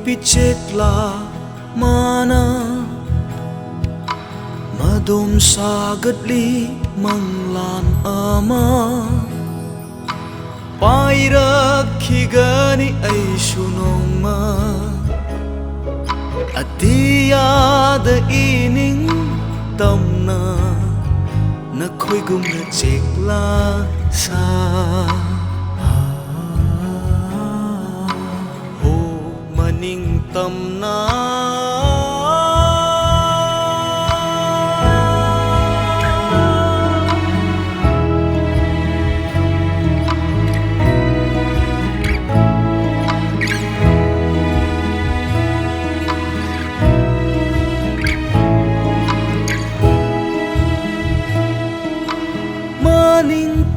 pichekla mana madom sagatli manglan ama pairakkhigani ai sunongma atiyada ining tamna nakhoi gumna chekla sa ho maning tamna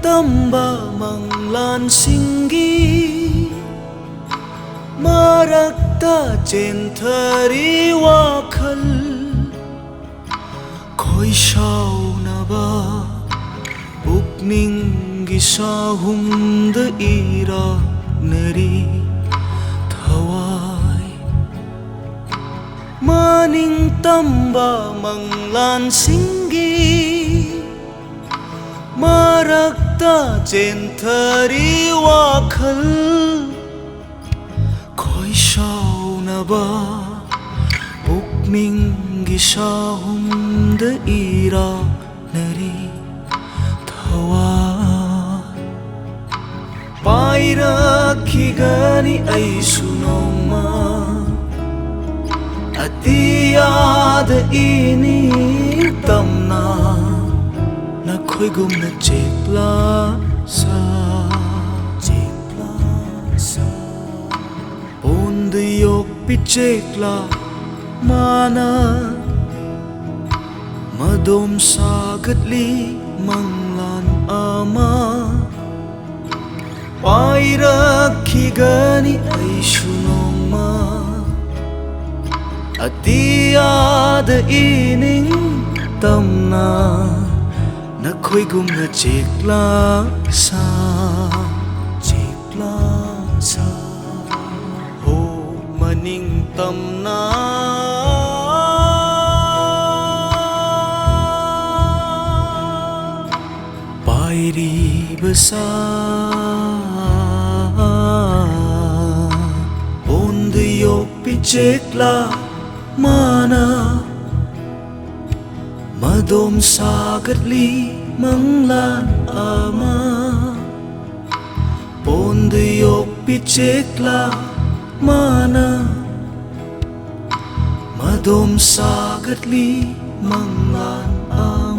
tamba manglan singgi marakta chenthari wakhal khoi shaunaba pukning gi sahumda ira nari thawai maning tamba manglan singgi marakta chenthari wakhal khoi shaunaba pukning gi sahumda ira nari thawai pairakhigani ai sunongma atiyada ini tamna nakhoi gumna chekla sa onde yok pichekla mana madom sagatli manglan ama pairakhigani ai sunongma atiyada ining tamna nakhoi gumna chekla sa ho maning tamna pairi basa onde yok pichekla mana madom sagatli manglan ama onde yok pichekla mana madom sagatli manglan ama